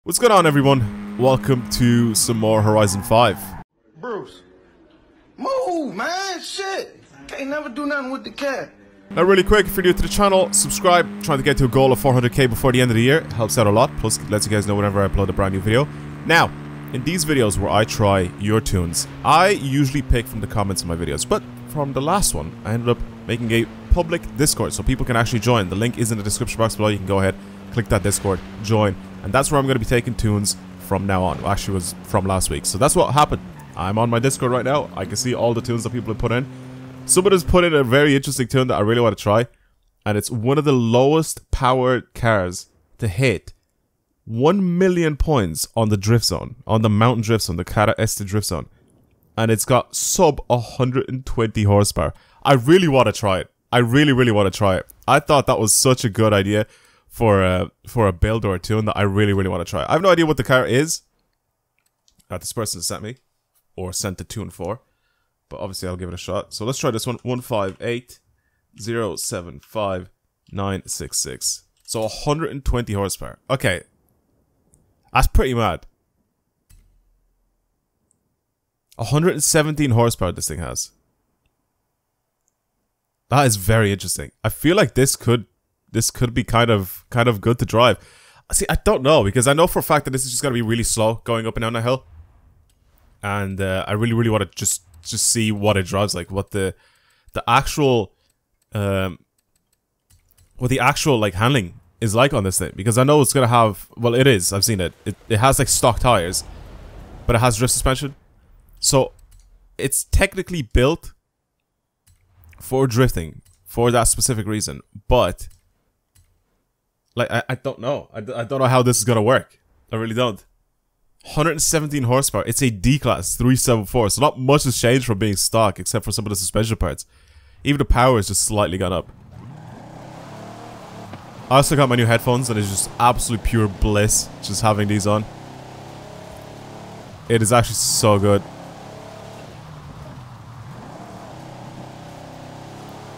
What's going on, everyone? Welcome to some more Horizon 5. Bruce, move, man, shit. Can't never do nothing with the cat. Now, really quick, if you're new to the channel, subscribe. Trying to get to a goal of 400k before the end of the year. Helps out a lot, plus lets you guys know whenever I upload a brand new video. Now, in these videos where I try your tunes, I usually pick from the comments in my videos, but from the last one, I ended up making a public Discord so people can actually join. The link is in the description box below. You can go ahead, click that Discord, join, and that's where I'm going to be taking tunes from now on. Well, actually, it was from last week, so that's what happened. I'm on my Discord right now. I can see all the tunes that people have put in. Someone has put in a very interesting tune that I really want to try, and it's one of the lowest powered cars to hit 1 million points on the drift zone, on the mountain drift zone, the Cara Este drift zone, and it's got sub 120 horsepower. I really want to try it. I really want to try it. I thought that was such a good idea for a build or a tune that I really want to try. I have no idea what the car is that this person sent me, or sent the tune for, but obviously I'll give it a shot. So let's try this one. 158075966. So 120 horsepower. Okay, that's pretty mad. 117 horsepower this thing has. That is very interesting. I feel like this could be kind of good to drive. See, I don't know, because I know for a fact that this is just gonna be really slow going up and down the hill, and I really want to just see what it drives like, what the actual like handling is like on this thing, because I know it's gonna have, well, it is, I've seen it. It has like stock tires, but it has drift suspension, so it's technically built for drifting for that specific reason, but like I don't know. I don't know how this is gonna work. I really don't. 117 horsepower. It's a D-Class 374, so not much has changed from being stock, except for some of the suspension parts. Even the power has just slightly gone up. I also got my new headphones, and it's just absolute pure bliss just having these on. It is actually so good.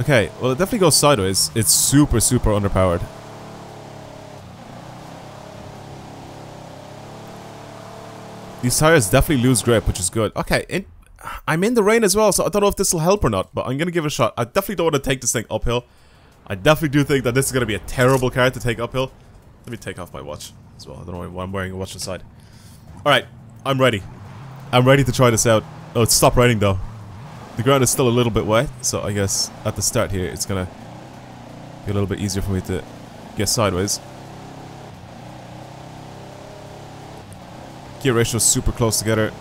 Okay, well, it definitely goes sideways. It's super underpowered. These tires definitely lose grip, which is good. Okay, I'm in the rain as well, so I don't know if this will help or not, but I'm going to give it a shot. I definitely don't want to take this thing uphill. I definitely do think that this is going to be a terrible car to take uphill. Let me take off my watch as well. I don't know why I'm wearing a watch inside. Alright, I'm ready. I'm ready to try this out. Oh, it stopped raining though. The ground is still a little bit wet, so I guess at the start here it's going to be a little bit easier for me to get sideways. Gear ratio is super close together.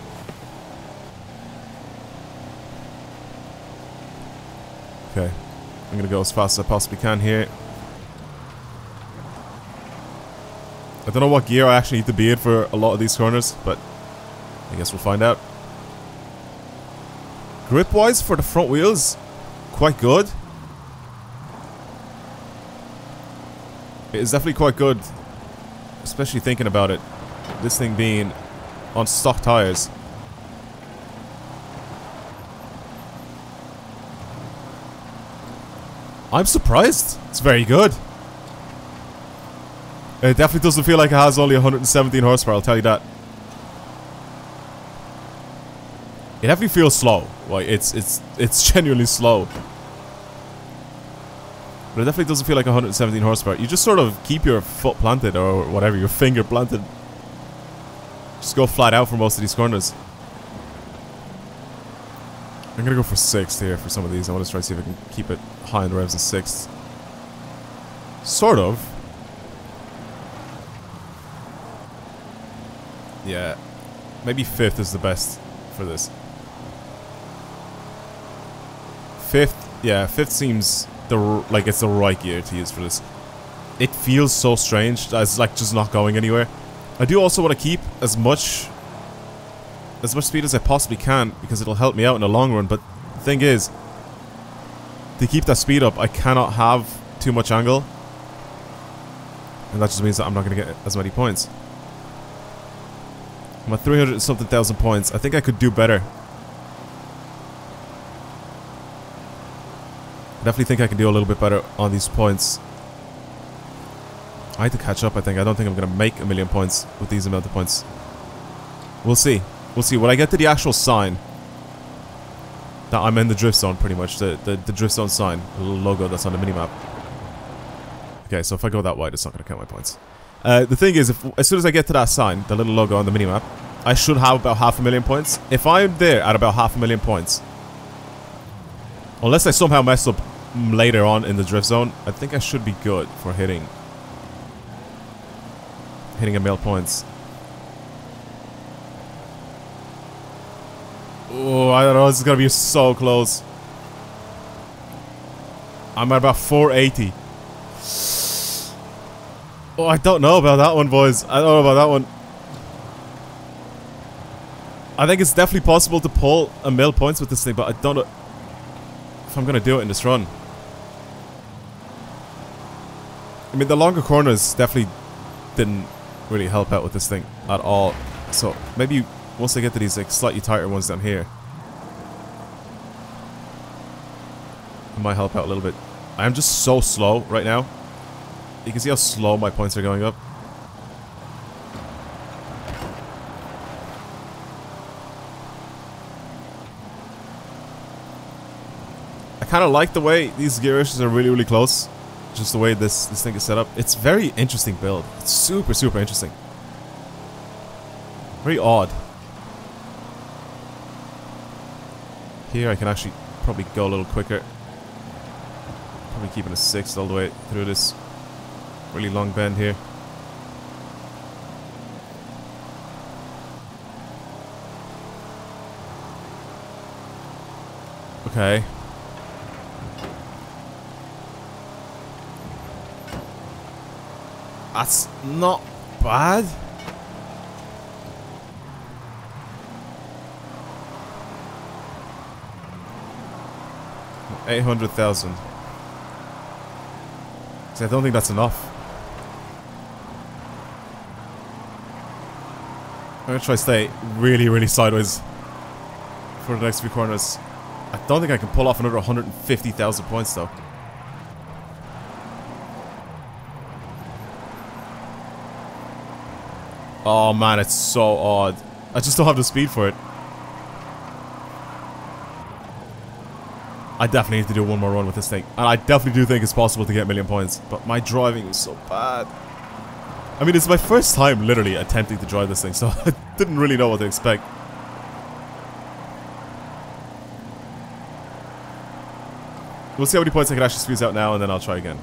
Okay, I'm gonna go as fast as I possibly can here. I don't know what gear I actually need to be in for a lot of these corners, but I guess we'll find out. Grip wise for the front wheels, quite good. It is definitely quite good, especially thinking about it. This thing being on stock tires. I'm surprised. It's very good. It definitely doesn't feel like it has only 117 horsepower, I'll tell you that. It definitely feels slow. Like it's genuinely slow. But it definitely doesn't feel like 117 horsepower. You just sort of keep your foot planted, or whatever, your finger planted. Just go flat out for most of these corners. I'm gonna go for 6th here for some of these. I want to try to see if I can keep it high in the revs in 6th. Sort of. Yeah. Maybe 5th is the best for this. 5th, yeah, 5th seems like it's the right gear to use for this. It feels so strange. It's like just not going anywhere. I do also want to keep as much speed as I possibly can, because it'll help me out in the long run, but the thing is, to keep that speed up, I cannot have too much angle, and that just means that I'm not going to get as many points. I'm at 300 and something thousand points. I think I could do better. I definitely think I can do a little bit better on these points. I had to catch up, I think. I don't think I'm going to make 1,000,000 points with these amount of points. We'll see. We'll see. When I get to the actual sign that I'm in the drift zone, pretty much. The drift zone sign. The little logo that's on the minimap. Okay, so if I go that wide, it's not going to count my points. The thing is, as soon as I get to that sign, the little logo on the minimap, I should have about 500,000 points. If I'm there at about 500,000 points, unless I somehow mess up later on in the drift zone, I think I should be good for hitting 1,000,000 points. Oh, I don't know. This is gonna be so close. I'm at about 480. Oh, I don't know about that one, boys. I don't know about that one. I think it's definitely possible to pull 1,000,000 points with this thing, but I don't know if I'm gonna do it in this run. I mean, the longer corners definitely didn't really help out with this thing at all. So maybe once I get to these like slightly tighter ones down here, it might help out a little bit. I'm just so slow right now. You can see how slow my points are going up. I kind of like the way these gear issues are really, really close. Just the way this thing is set up. It's very interesting build. It's super, super interesting. Very odd. Here I can actually probably go a little quicker. Probably keeping a 6 all the way through this really long bend here. Okay. That's not bad. $800,000. I don't think that's enough. I'm gonna try to stay really, really sideways for the next few corners. I don't think I can pull off another 150,000 points though. Oh man, it's so odd. I just don't have the speed for it. I definitely need to do one more run with this thing. And I definitely do think it's possible to get 1,000,000 points. But my driving is so bad. I mean, it's my first time literally attempting to drive this thing, so I didn't really know what to expect. We'll see how many points I can actually squeeze out now, and then I'll try again.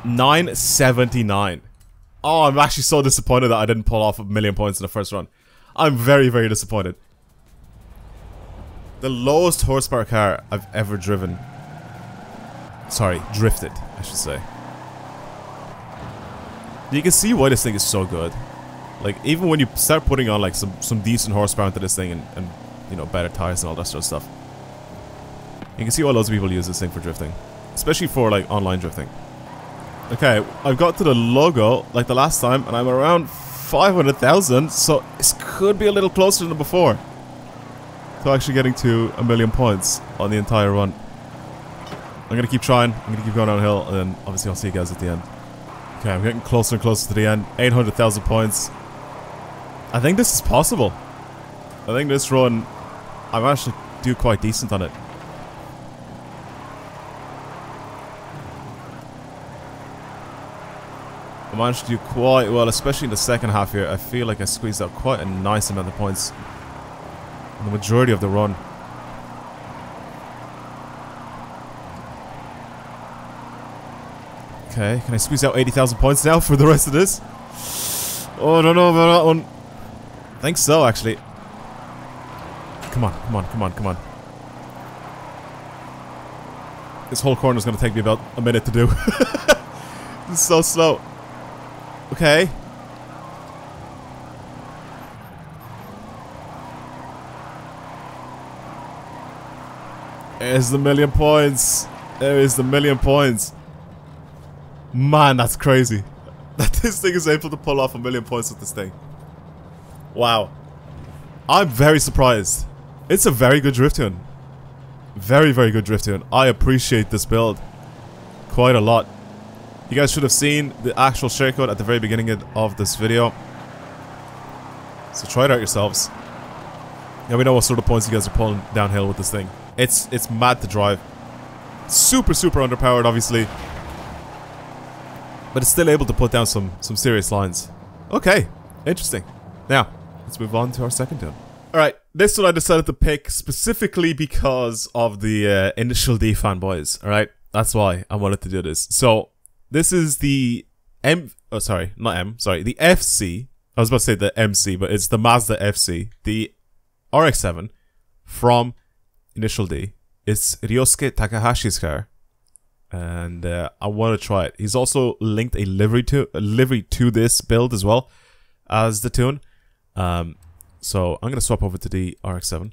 $979. Oh, I'm actually so disappointed that I didn't pull off 1,000,000 points in the first run. I'm very, very disappointed. The lowest horsepower car I've ever driven. Sorry, drifted, I should say. You can see why this thing is so good. Like, even when you start putting on like some decent horsepower into this thing and you know, better tires and all that sort of stuff, you can see why loads of people use this thing for drifting. Especially for like online drifting. Okay, I've got to the logo like the last time, and I'm around 500,000, so this could be a little closer than before to actually getting to 1,000,000 points on the entire run. I'm gonna keep trying. I'm gonna keep going downhill, and then obviously I'll see you guys at the end. Okay, I'm getting closer and closer to the end. 800,000 points. I think this is possible. I think this run, I managed to do quite decent on it. I managed to do quite well, especially in the second half here. I feel like I squeezed out quite a nice amount of points in the majority of the run. Okay, can I squeeze out 80,000 points now for the rest of this? Oh, I don't know about that one. I think so, actually. Come on, come on, come on, come on. This whole corner is going to take me about a minute to do. This is so slow. Okay. There's the 1,000,000 points. There is the 1,000,000 points. Man, that's crazy. That this thing is able to pull off 1,000,000 points with this thing. Wow. I'm very surprised. It's a very good drift tune. Very, very good drift tune. I appreciate this build quite a lot. You guys should have seen the actual shortcut at the very beginning of this video. So try it out yourselves. Let me know what sort of points you guys are pulling downhill with this thing. It's mad to drive. Super, super underpowered, obviously. But it's still able to put down some serious lines. Okay, interesting. Now, let's move on to our second tune. Alright, this one I decided to pick specifically because of the Initial D fanboys. Alright, that's why I wanted to do this. So, this is the the FC. I was about to say the MC, but it's the Mazda FC. The RX-7 from Initial D. It's Ryosuke Takahashi's car. And I want to try it. He's also linked a livery to this build as well as the tune. So I'm going to swap over to the RX-7,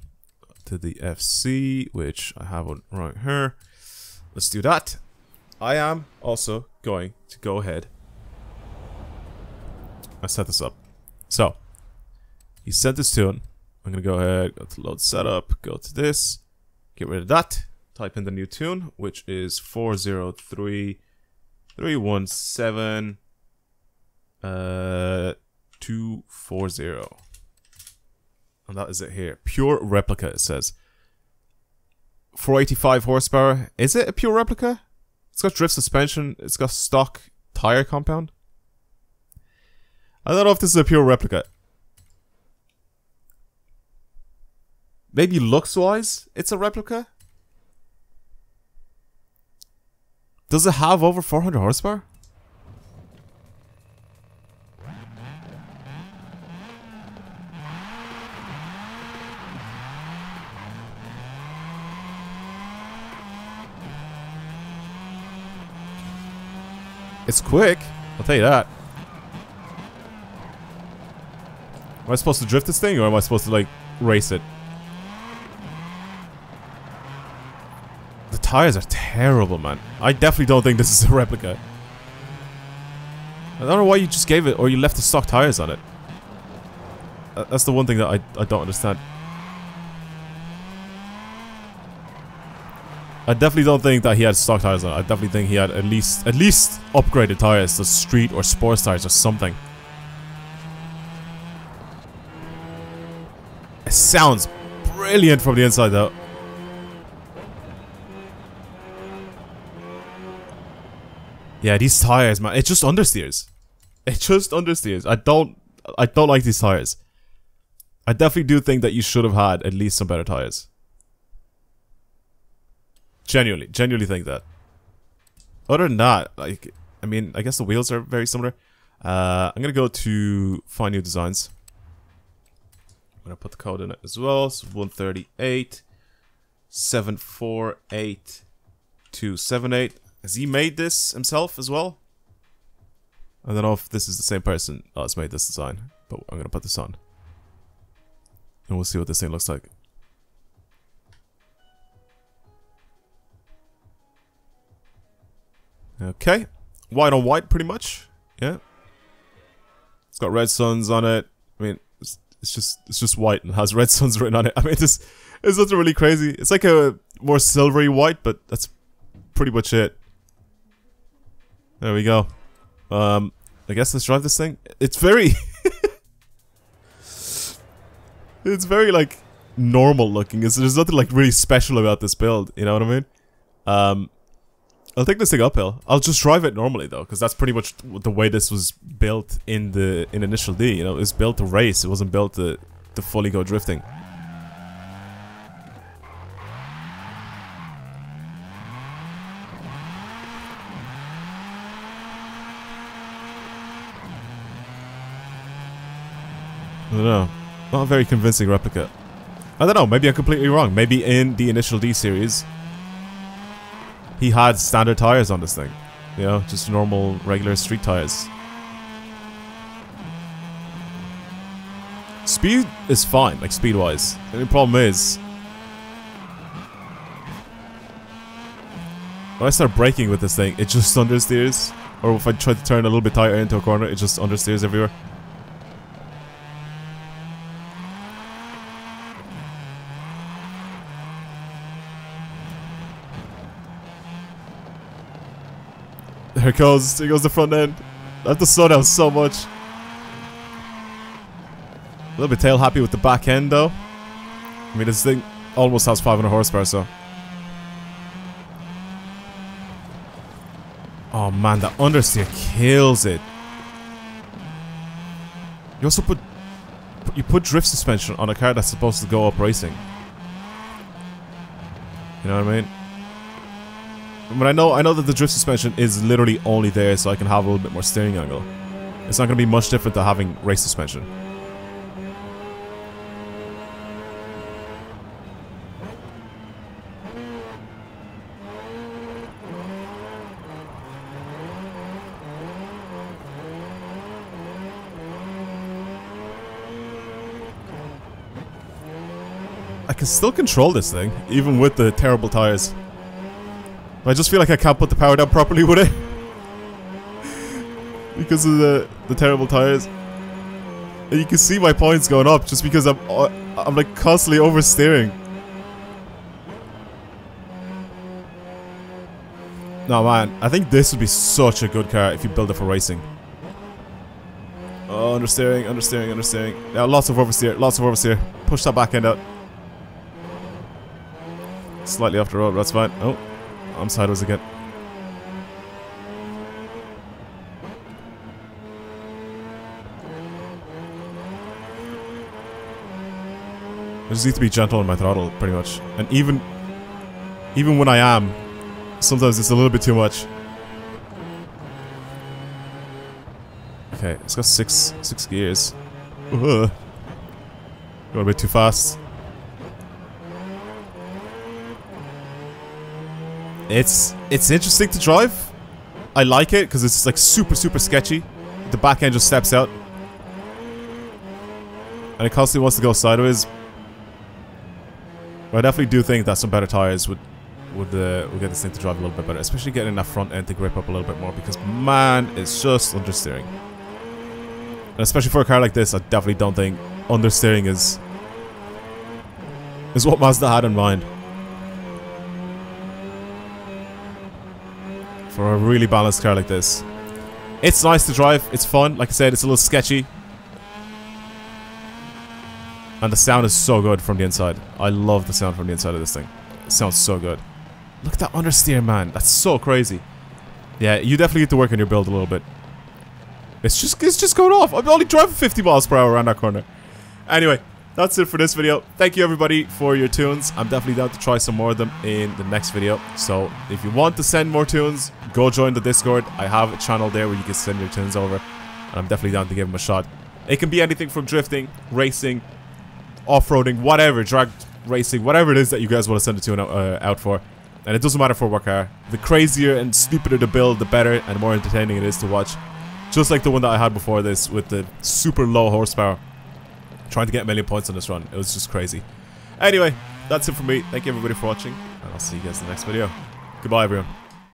to the FC, which I have one right here. Let's do that. I am also going to go ahead and set this up. So, he sent this tune. I'm going to go ahead, go to load setup, go to this, get rid of that, type in the new tune, which is 403317 240. And that is it here. Pure replica, it says. 485 horsepower. Is it a pure replica? It's got drift suspension. It's got stock tire compound. I don't know if this is a pure replica. Maybe looks-wise, it's a replica? Does it have over 400 horsepower? It's quick, I'll tell you that. Am I supposed to drift this thing, or am I supposed to, like, race it? The tires are terrible, man. I definitely don't think this is a replica. I don't know why you just gave it, or you left the stock tires on it. That's the one thing that I don't understand. I definitely don't think that he had stock tires on it. I definitely think he had at least upgraded tires, the street or sports tires or something. It sounds brilliant from the inside though. Yeah, these tires, man, it just understeers. It just understeers. I don't like these tires. I definitely do think that you should have had at least some better tires. Genuinely think that. Other than that, like, I mean, I guess the wheels are very similar. I'm gonna go to find new designs. I'm gonna put the code in it as well. So 138 748 278. Has he made this himself as well? I don't know if this is the same person that's made this design, but I'm gonna put this on. And we'll see what this thing looks like. Okay, white on white, pretty much. Yeah, it's got red suns on it. I mean, it's just white and has red suns written on it. I mean, it's nothing really crazy. It's like a more silvery white, but that's pretty much it. There we go. I guess let's drive this thing. It's very, it's very like normal looking. There's nothing like really special about this build. You know what I mean? I'll take this thing uphill. I'll just drive it normally though, because that's pretty much the way this was built in Initial D. You know, it was built to race. It wasn't built to fully go drifting. I don't know. Not a very convincing replica. I don't know. Maybe I'm completely wrong. Maybe in the Initial D series, he had standard tires on this thing. You know, just normal, regular street tires. Speed is fine, like speed-wise. The only problem is, when I start braking with this thing, it just understeers. Or if I try to turn a little bit tighter into a corner, it just understeers everywhere. There it goes. There goes the front end. I have to slow down so much. A little bit tail happy with the back end though. I mean, this thing almost has 500 horsepower, so. Oh man, the understeer kills it. You also put drift suspension on a car that's supposed to go up racing. You know what I mean? But I know that the drift suspension is literally only there so I can have a little bit more steering angle. It's not going to be much different to having race suspension. I can still control this thing, even with the terrible tires. But I just feel like I can't put the power down properly with it. Because of the terrible tires. And you can see my points going up just because I'm like constantly oversteering. No man, I think this would be such a good car if you build it for racing. Oh, understeering, understeering, understeering. Now lots of oversteer, lots of oversteer. Push that back end out. Slightly off the road, that's fine. Oh, I'm sideways again. I just need to be gentle on my throttle, pretty much. And even when I am, sometimes it's a little bit too much. Okay, it's got six gears. Ugh. Going a bit too fast. It's interesting to drive. I like it because it's like super sketchy. The back end just steps out, and it constantly wants to go sideways. But I definitely do think that some better tires would get this thing to drive a little bit better, especially getting that front end to grip up a little bit more. Because man, it's just understeering, and especially for a car like this, I definitely don't think understeering is what Mazda had in mind. For a really balanced car like this. It's nice to drive, it's fun, like I said, it's a little sketchy. And the sound is so good from the inside. I love the sound from the inside of this thing. It sounds so good. Look at that understeer, man, that's so crazy. Yeah, you definitely get to work on your build a little bit. It's just going off. I'm only driving 50 miles per hour around that corner. Anyway, that's it for this video. Thank you everybody for your tunes. I'm definitely down to try some more of them in the next video. So if you want to send more tunes, go join the Discord. I have a channel there where you can send your tunes over. And I'm definitely down to give them a shot. It can be anything from drifting, racing, off-roading, whatever, drag racing, whatever it is that you guys want to send a tune out for. And it doesn't matter for what car. The crazier and stupider the build, the better and the more entertaining it is to watch. Just like the one that I had before this with the super low horsepower. Trying to get a million points on this run. It was just crazy. Anyway, that's it for me. Thank you everybody for watching. And I'll see you guys in the next video. Goodbye everyone.